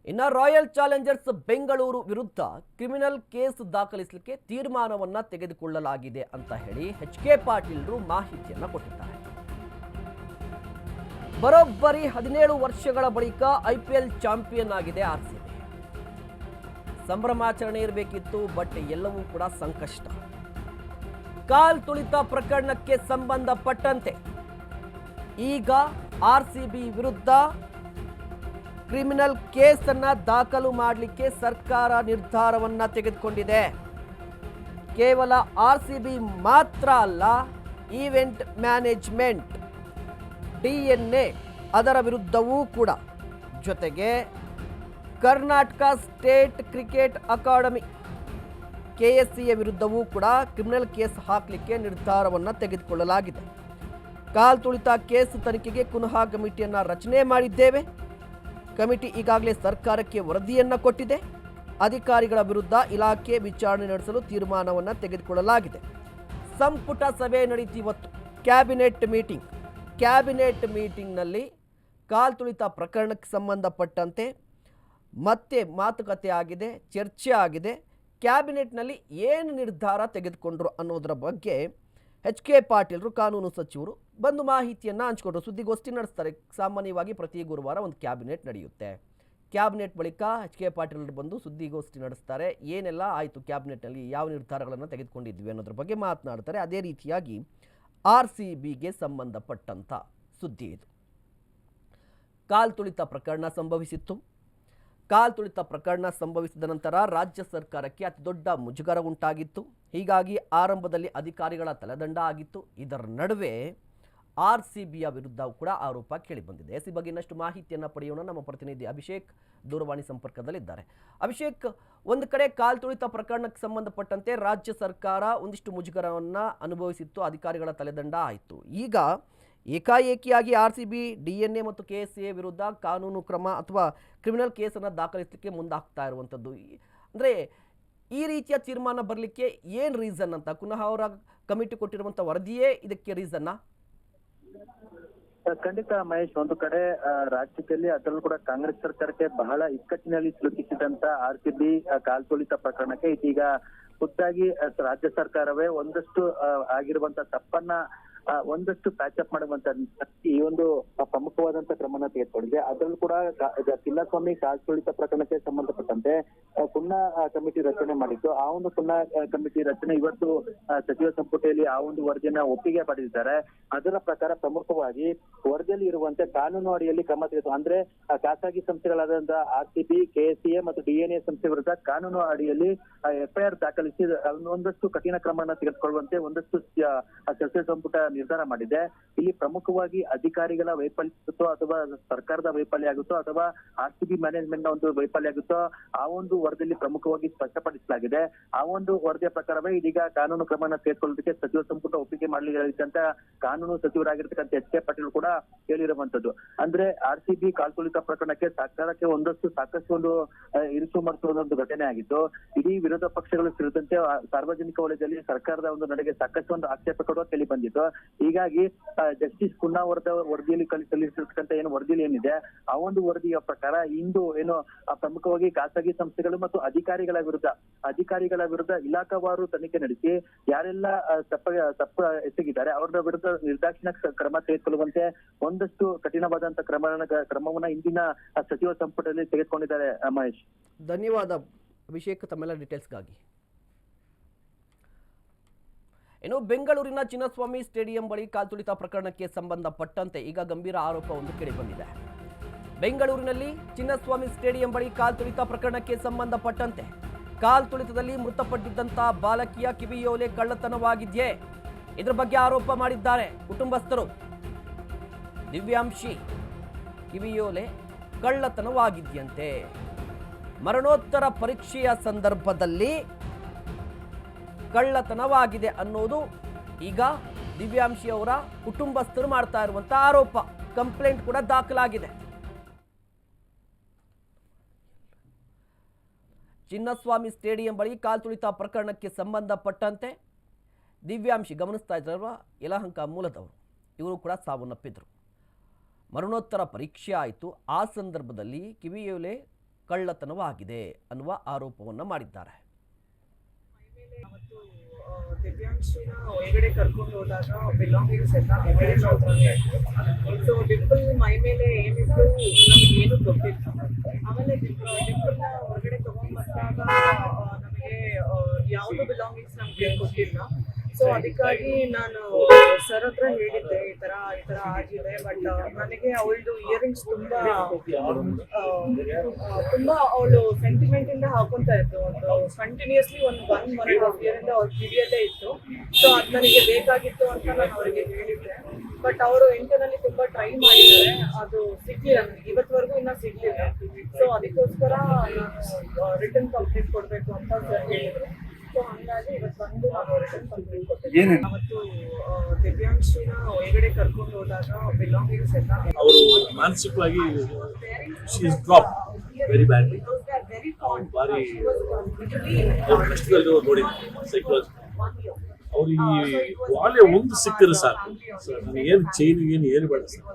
ಇನ್ನು royal Challengers Bengaluru ವಿರುದ್ಧ criminal case ದಾಖಲಿಸಲಿಕ್ಕೆ ತೀರ್ಮಾನವನ್ನ ತೆಗೆದುಕೊಳ್ಳಲಾಗಿದೆ ಅಂತ ಹೇಳಿ ಎಚ್.ಕೆ. ಪಾಟೀಲ್ರು ಮಾಹಿತಿಯನ್ನ ಕೊಟ್ಟಿದ್ದಾರೆ. ಬರೋಬ್ಬರಿ 17 ವರ್ಷಗಳ ಬಳಿಕ ಐಪಿಎಲ್ ಚಾಂಪಿಯನ್ ಆಗಿದೆ ಆರ್ಸಿಬಿ. ಸಂಭ್ರಮಾಚರಣೆ ಇರಬೇಕಿತ್ತು, ಬಟ್ ಎಲ್ಲವೂ ಕೂಡ ಸಂಕಷ್ಟ. ಕಾಲ್ ತುಳಿತ ಪ್ರಕರಣಕ್ಕೆ ಸಂಬಂಧಪಟ್ಟಂತೆ ಈಗ ಆರ್ಸಿಬಿ ವಿರುದ್ಧ ಕ್ರಿಮಿನಲ್ ಕೇಸ್ ಅನ್ನ ದಾಖಲು ಮಾಡಲಿಕ್ಕೆ ಸರ್ಕಾರ ನಿರ್ಧಾರವನ್ನ ತೆಗೆದುಕೊಂಡಿದೆ. ಕೇವಲ ಆರ್ಸಿಬಿ ಮಾತ್ರ ಅಲ್ಲ, ಈವೆಂಟ್ ಮ್ಯಾನೇಜ್ಮೆಂಟ್, ಡಿಎನ್ಎ ಅದರ ವಿರುದ್ಧವೂ ಕೂಡ, ಜೊತೆಗೆ ಕರ್ನಾಟಕ ಸ್ಟೇಟ್ ಕ್ರಿಕೆಟ್ ಅಕಾಡೆಮಿ ಕೆಎಸ್ಸಿಯ ವಿರುದ್ಧವೂ ಕೂಡ ಕ್ರಿಮಿನಲ್ ಕೇಸ್ ಹಾಕಲಿಕ್ಕೆ ನಿರ್ಧಾರವನ್ನು ತೆಗೆದುಕೊಳ್ಳಲಾಗಿದೆ. ಕಾಲ್ ತುಳಿತ ಕೇಸ್ ತನಿಖೆಗೆ ಪುನಃ ಕಮಿಟಿಯನ್ನು ರಚನೆ ಮಾಡಿದ್ದೇವೆ. ಕಮಿಟಿ ಈಗಾಗಲೇ ಸರ್ಕಾರಕ್ಕೆ ವರದಿಯನ್ನು ಕೊಟ್ಟಿದೆ. ಅಧಿಕಾರಿಗಳ ವಿರುದ್ಧ ಇಲಾಖೆ ವಿಚಾರಣೆ ನಡೆಸಲು ತೀರ್ಮಾನವನ್ನು ತೆಗೆದುಕೊಳ್ಳಲಾಗಿದೆ. ಸಂಪುಟ ಸಭೆ ನಡೆಯಿತು ಇವತ್ತು. ಕ್ಯಾಬಿನೆಟ್ ಮೀಟಿಂಗ್ನಲ್ಲಿ ಕಾಲ್ ತುಳಿತ ಪ್ರಕರಣಕ್ಕೆ ಸಂಬಂಧಪಟ್ಟಂತೆ ಮತ್ತೆ ಮಾತುಕತೆ ಆಗಿದೆ, ಚರ್ಚೆ ಆಗಿದೆ. ಕ್ಯಾಬಿನೆಟ್ನಲ್ಲಿ ಏನು ನಿರ್ಧಾರ ತೆಗೆದುಕೊಂಡ್ರು ಅನ್ನೋದರ ಬಗ್ಗೆ ಎಚ್.ಕೆ. ಪಾಟೀಲ್ರು ಕಾನೂನು ಸಚಿವರು ಬಂದು ಮಾಹಿತಿಯನ್ನು ಹಂಚಿಕೊಂಡ್ರು. ಸುದ್ದಿಗೋಷ್ಠಿ ನಡೆಸ್ತಾರೆ. ಸಾಮಾನ್ಯವಾಗಿ ಪ್ರತಿ ಗುರುವಾರ ಒಂದು ಕ್ಯಾಬಿನೆಟ್ ನಡೆಯುತ್ತೆ. ಕ್ಯಾಬಿನೆಟ್ ಬಳಿಕ ಎಚ್.ಕೆ. ಪಾಟೀಲ್ರು ಬಂದು ಸುದ್ದಿಗೋಷ್ಠಿ ನಡೆಸ್ತಾರೆ. ಏನೆಲ್ಲ ಆಯಿತು ಕ್ಯಾಬಿನೆಟ್ನಲ್ಲಿ, ಯಾವ ನಿರ್ಧಾರಗಳನ್ನು ತೆಗೆದುಕೊಂಡಿದ್ವಿ ಅನ್ನೋದ್ರ ಬಗ್ಗೆ ಮಾತನಾಡ್ತಾರೆ. ಅದೇ ರೀತಿಯಾಗಿ ಆರ್ಸಿಬಿಗೆ ಸಂಬಂಧಪಟ್ಟಂಥ ಸುದ್ದಿ ಇದು. ಕಾಲ್ ತುಳಿತ ಪ್ರಕರಣ ಸಂಭವಿಸಿತ್ತು. ಕಾಲ್ ತುಳಿತ ಪ್ರಕರಣ ಸಂಭವಿಸಿದ ನಂತರ ರಾಜ್ಯ ಸರ್ಕಾರಕ್ಕೆ ಅತಿ ದೊಡ್ಡ ಮುಜುಗರ ಉಂಟಾಗಿತ್ತು. ಹೀಗಾಗಿ ಆರಂಭದಲ್ಲಿ ಅಧಿಕಾರಿಗಳ ತಲೆದಂಡ ಆಗಿತ್ತು. ಇದರ ನಡುವೆ ಆರ್ಸಿಬಿಯ ವಿರುದ್ಧ ಕೂಡ ಆರೋಪ ಕೇಳಿಬಂದಿದೆ. ಈ ಬಗ್ಗೆ ಇನ್ನಷ್ಟು ಮಾಹಿತಿಯನ್ನು ಪಡೆಯೋಣ. ನಮ್ಮ ಪ್ರತಿನಿಧಿ ಅಭಿಷೇಕ್ ದೂರವಾಣಿ ಸಂಪರ್ಕದಲ್ಲಿದ್ದಾರೆ. ಅಭಿಷೇಕ್, ಒಂದು ಕಡೆ ಕಾಲ್ ತುಳಿತ ಪ್ರಕರಣಕ್ಕೆ ಸಂಬಂಧಪಟ್ಟಂತೆ ರಾಜ್ಯ ಸರ್ಕಾರ ಒಂದಿಷ್ಟು ಮುಜುಗರವನ್ನು ಅನುಭವಿಸಿತ್ತು, ಅಧಿಕಾರಿಗಳ ತಲೆದಂಡ ಆಯಿತು. ಈಗ ಏಕಾಏಕಿಯಾಗಿ ಆರ್ಸಿಬಿ ಡಿಎನ್ಎ ಮತ್ತು ಕೆಎಸ್ಎ ವಿರುದ್ಧ ಕಾನೂನು ಕ್ರಮ ಅಥವಾ ಕ್ರಿಮಿನಲ್ ಕೇಸನ್ನು ದಾಖಲಿಸಲಿಕ್ಕೆ ಮುಂದಾಗ್ತಾ ಇರುವಂಥದ್ದು. ಅಂದರೆ ಈ ರೀತಿಯ ತೀರ್ಮಾನ ಬರಲಿಕ್ಕೆ ಏನು ರೀಸನ್ ಅಂತ, ಪುನಃ ಅವರ ಕಮಿಟಿ ಕೊಟ್ಟಿರುವಂಥ ವರದಿಯೇ ಇದಕ್ಕೆ ರೀಸನ್ನಾ? ಖಂಡಿತ ಮಹೇಶ್, ಒಂದು ಕಡೆ ರಾಜ್ಯದಲ್ಲಿ ಅದರಲ್ಲೂ ಕೂಡ ಕಾಂಗ್ರೆಸ್ ಸರ್ಕಾರಕ್ಕೆ ಬಹಳ ಇಕ್ಕಟ್ಟಿನಲ್ಲಿ ಸಿಲುಕಿಸಿದಂತ ಆರ್ಸಿಬಿ ಕಾಲ್ ತುಳಿತ ಪ್ರಕರಣಕ್ಕೆ ಇದೀಗ ಖುದ್ದಾಗಿ ರಾಜ್ಯ ಸರ್ಕಾರವೇ ಒಂದಷ್ಟು ಆಗಿರುವಂತ ತಪ್ಪನ್ನ ಒಂದಷ್ಟು ಪ್ಯಾಚಪ್ ಮಾಡುವಂತ ಈ ಒಂದು ಪ್ರಮುಖವಾದಂತ ಕ್ರಮನ ತೆಗೆದುಕೊಂಡಿದೆ. ಅದರಲ್ಲೂ ಕೂಡ ಚಿನ್ನಸ್ವಾಮಿ ಕಾಲ್ ತುಳಿತ ಪ್ರಕರಣಕ್ಕೆ ಸಂಬಂಧಪಟ್ಟಂತೆ ಪುನಃ ಕಮಿಟಿ ರಚನೆ ಮಾಡಿದ್ದು. ಆ ಒಂದು ಪುನಃ ಕಮಿಟಿ ರಚನೆ ಇವತ್ತು ಸಚಿವ ಸಂಪುಟದಲ್ಲಿ ಆ ಒಂದು ವರದಿಯನ್ನ ಒಪ್ಪಿಗೆ ಪಡೆದಿದ್ದಾರೆ. ಅದರ ಪ್ರಕಾರ ಪ್ರಮುಖವಾಗಿ ವರದಿಯಲ್ಲಿ ಇರುವಂತೆ ಕಾನೂನು ಅಡಿಯಲ್ಲಿ ಕ್ರಮ ತೆಗೆದು, ಅಂದ್ರೆ ಖಾಸಗಿ ಸಂಸ್ಥೆಗಳಾದಂತಹ ಆರ್ಸಿಬಿ, ಕೆಎಸ್ಸಿಎ ಮತ್ತು ಡಿಎನ್ಎ ಸಂಸ್ಥೆ ವಿರುದ್ಧ ಕಾನೂನು ಅಡಿಯಲ್ಲಿ ಎಫ್ಐಆರ್ ದಾಖಲಿಸಿ ಒಂದಷ್ಟು ಕಠಿಣ ಕ್ರಮವನ್ನು ತೆಗೆದುಕೊಳ್ಳುವಂತೆ ಒಂದಷ್ಟು ಸಚಿವ ಸಂಪುಟ ನಿರ್ಧಾರ ಮಾಡಿದೆ. ಇಲ್ಲಿ ಪ್ರಮುಖವಾಗಿ ಅಧಿಕಾರಿಗಳ ವೈಫಲ್ಯ ಆಗುತ್ತೋ ಅಥವಾ ಸರ್ಕಾರದ ವೈಫಲ್ಯ ಆಗುತ್ತೋ ಅಥವಾ ಆರ್ಸಿಬಿ ಮ್ಯಾನೇಜ್ಮೆಂಟ್ ನ ಒಂದು ವೈಫಲ್ಯ ಆಗುತ್ತೋ ಆ ಒಂದು ವರದಿಯಲ್ಲಿ ಪ್ರಮುಖವಾಗಿ ಸ್ಪಷ್ಟಪಡಿಸಲಾಗಿದೆ. ಆ ಒಂದು ವರದಿಯ ಪ್ರಕಾರವೇ ಇದೀಗ ಕಾನೂನು ಕ್ರಮವನ್ನು ತೆಗೆದುಕೊಳ್ಳೋದಕ್ಕೆ ಸಚಿವ ಸಂಪುಟ ಒಪ್ಪಿಗೆ ಮಾಡಲಿರುವಂತ ಕಾನೂನು ಸಚಿವರಾಗಿರ್ತಕ್ಕಂಥ ಎಚ್.ಕೆ. ಪಾಟೀಲ್ ಕೂಡ ಹೇಳಿರುವಂತದ್ದು. ಅಂದ್ರೆ ಆರ್ಸಿಬಿ ಕಾಲ್ ತುಳಿತ ಪ್ರಕರಣಕ್ಕೆ ಸರ್ಕಾರಕ್ಕೆ ಸಾಕಷ್ಟು ಒಂದು ಇರಿಸು ಮರಿಸುವ ಒಂದು ಘಟನೆ ಆಗಿತ್ತು. ಇಡೀ ವಿರೋಧ ಪಕ್ಷಗಳು ಸೇರಿದಂತೆ ಸಾರ್ವಜನಿಕ ವಲಯದಲ್ಲಿ ಸರ್ಕಾರದ ಒಂದು ನಡೆಗೆ ಸಾಕಷ್ಟು ಒಂದು ಆಕ್ಷೇಪ ಕೊಡುವ ಕೇಳಿ ಬಂದಿತ್ತು. ಹೀಗಾಗಿ ಜಸ್ಟಿಸ್ ಕುನ್ನಾ ಅವರ ವರದಿಯಲ್ಲಿ ಸಲ್ಲಿಸಿರ್ತಕ್ಕಂಥ ಏನು ವರದಿಯಲ್ಲಿ ಏನಿದೆ ಆ ಒಂದು ವರದಿಯ ಪ್ರಕಾರ ಇಂದು ಏನು ಪ್ರಮುಖವಾಗಿ ಖಾಸಗಿ ಸಂಸ್ಥೆಗಳು ಮತ್ತು ಅಧಿಕಾರಿಗಳ ವಿರುದ್ಧ ಇಲಾಖಾವಾರು ತನಿಖೆ ನಡೆಸಿ ಯಾರೆಲ್ಲ ತಪ್ಪ ಎಸಗಿದ್ದಾರೆ ಅವರ ವಿರುದ್ಧ ನಿರ್ದಾಕ್ಷಿಣ್ಯ ಕ್ರಮ ತೆಗೆದುಕೊಳ್ಳುವಂತೆ ಒಂದಷ್ಟು ಕಠಿಣವಾದಂತಹ ಕ್ರಮವನ್ನ ಇಂದಿನ ಸಚಿವ ಸಂಪುಟದಲ್ಲಿ ತೆಗೆದುಕೊಂಡಿದ್ದಾರೆ. ಮಹೇಶ್, ಧನ್ಯವಾದ ಅಭಿಷೇಕ್ ತಮ್ಮೆಲ್ಲ ಡೀಟೇಲ್ಸ್ಗಾಗಿ. ಇನ್ನು ಬೆಂಗಳೂರಿನ ಚಿನ್ನಸ್ವಾಮಿ ಸ್ಟೇಡಿಯಂ ಬಳಿ ಕಾಲ್ ತುಳಿತ ಪ್ರಕರಣಕ್ಕೆ ಸಂಬಂಧಪಟ್ಟಂತೆ ಈಗ ಗಂಭೀರ ಆರೋಪ ಒಂದು ಕೇಳಿಬಂದಿದೆ. ಬೆಂಗಳೂರಿನಲ್ಲಿ ಚಿನ್ನಸ್ವಾಮಿ ಸ್ಟೇಡಿಯಂ ಬಳಿ ಕಾಲ್ ತುಳಿತ ಪ್ರಕರಣಕ್ಕೆ ಸಂಬಂಧಪಟ್ಟಂತೆ ಕಾಲ್ ತುಳಿತದಲ್ಲಿ ಮೃತಪಟ್ಟಿದ್ದಂಥ ಬಾಲಕಿಯ ಕಿವಿಯೋಲೆ ಕಳ್ಳತನವಾಗಿದೆಯೇ, ಇದರ ಬಗ್ಗೆ ಆರೋಪ ಮಾಡಿದ್ದಾರೆ ಕುಟುಂಬಸ್ಥರು. ದಿವ್ಯಾಂಶಿ ಕಿವಿಯೋಲೆ ಕಳ್ಳತನವಾಗಿದೆಯಂತೆ. ಮರಣೋತ್ತರ ಪರೀಕ್ಷೆಯ ಸಂದರ್ಭದಲ್ಲಿ ಕಳ್ಳತನವಾಗಿದೆ ಅನ್ನೋದು ಈಗ ದಿವ್ಯಾಂಶಿ ಅವರ ಕುಟುಂಬಸ್ಥರು ಮಾಡ್ತಾ ಇರುವಂತ ಆರೋಪ. ಕಂಪ್ಲೇಂಟ್ ಕೂಡ ದಾಖಲಾಗಿದೆ. ಚಿನ್ನಸ್ವಾಮಿ ಸ್ಟೇಡಿಯಂ ಬಳಿ ಕಾಲ್ ತುಳಿತ ಪ್ರಕರಣಕ್ಕೆ ಸಂಬಂಧಪಟ್ಟಂತೆ ದಿವ್ಯಾಂಶಿ, ಗಮನಿಸ್ತಾ ಇದ್ದಾರಲ್ವ, ಯಲಹಂಕ ಮೂಲದವರು, ಇವರು ಕೂಡ ಸಾವನ್ನಪ್ಪಿದ್ರು. ಮರಣೋತ್ತರ ಪರೀಕ್ಷೆ ಆಯಿತು. ಆ ಸಂದರ್ಭದಲ್ಲಿ ಕಿವಿಯೋಲೆ ಕಳ್ಳತನವಾಗಿದೆ ಅನ್ನುವ ಆರೋಪವನ್ನು ಮಾಡಿದ್ದಾರೆ. ದಿವ್ಯಾಂಶಿನ ಒಳಗಡೆ ಕರ್ಕೊಂಡು ಹೋದಾಗ ಬಿಲಾಂಗಿಂಗ್ಸ್ ಎಲ್ಲ ಡಿಂಪಲ್ ಸೊ ಡಿಂಪಲ್ ಮೈ ಮೇಲೆ ಏನಿತ್ತು ನಮ್ಗೆ ಏನು ಗೊತ್ತಿಲ್ಲ. ಆಮೇಲೆ ಡಿಂಪಲ್ನ ಹೊರಗಡೆ ತಗೊಂಡ್ಬಂದಾಗ ನಮಗೆ ಯಾವುದು ಬಿಲಾಂಗಿಂಗ್ಸ್ ನಮ್ಗೆ ಗೊತ್ತಿಲ್ಲ. ಸೊ ಅದಕ್ಕಾಗಿ ನಾನು ಸರ್ ಹತ್ರ ಹೇಳಿದ್ದೆ ಈ ತರ ಆಗಿದೆ. ಬಟ್ ನನಗೆ ಅವಳದು ಇಯರಿಂಗ್ಸ್ ತುಂಬಾ ಅವಳು ಸೆಂಟಿಮೆಂಟ್ ಇಂದ ಹಾಕೊಂತಾ ಇತ್ತು. ಒಂದು ಕಂಟಿನ್ಯೂಸ್ಲಿ ಒಂದು 1.5 year ಇಂದ ಅವ್ರ ಕಿವಿಯಲ್ಲೇ ಇತ್ತು. ಸೊ ಅದು ನನಗೆ ಬೇಕಾಗಿತ್ತು ಅಂತ ನಾನು ಅವರಿಗೆ ಹೇಳಿದ್ದೆ. ಬಟ್ ಅವರು ಇಂಟರ್ನಲ್ಲಿ ತುಂಬಾ ಟ್ರೈ ಮಾಡಿದ್ದಾರೆ, ಅದು ಸಿಗ್ಲಿಲ್ಲ ನನಗೆ, ಇವತ್ತವರೆಗೂ ಇನ್ನೂ ಸಿಗ್ಲಿಲ್ಲ. ಸೊ ಅದಕ್ಕೋಸ್ಕರ ನಾನು ರಿಟರ್ನ್ ಕಂಪ್ಲೇಂಟ್ ಕೊಡ್ಬೇಕು ಅಂತ ಸರ್ ಹೇಳಿದ್ರು. ಸೊ ಹಂಗಾಗಿ ಇವತ್ತು ಬಂದು ನಾನು ರಿಟರ್ನ್ ಕಂಪ್ಲೇಂಟ್ ಕೊಟ್ಟಿದ್ದೆ. ಅವತ್ತು ದಿವ್ಯಾಂಶಿನ ಒಳಗಡೆ ಕರ್ಕೊಂಡು ಹೋದಾಗ ಬಿಲಾಂಗಿಂಗ್ಸ್ ಎಲ್ಲ ಅವರು ಮಾನಸಿಕವಾಗಿ ಡ್ರಾಪ್ ವೆರಿ ಬ್ಯಾಡ್ಲಿ, ಭಾರಿ ಕಷ್ಟದಲ್ಲಿ ನೋಡಿ ಸೈಕಾಲಜಿ. ಅವ್ರಿಗೆ ಒಳ್ಳೆ ಒಂದು ಸಿಕ್ಕರೆ ಸಾಕು ಸರ್, ನನಗೇನು ಚೈನ್ ಏನು ಬೇಡ ಸರ್.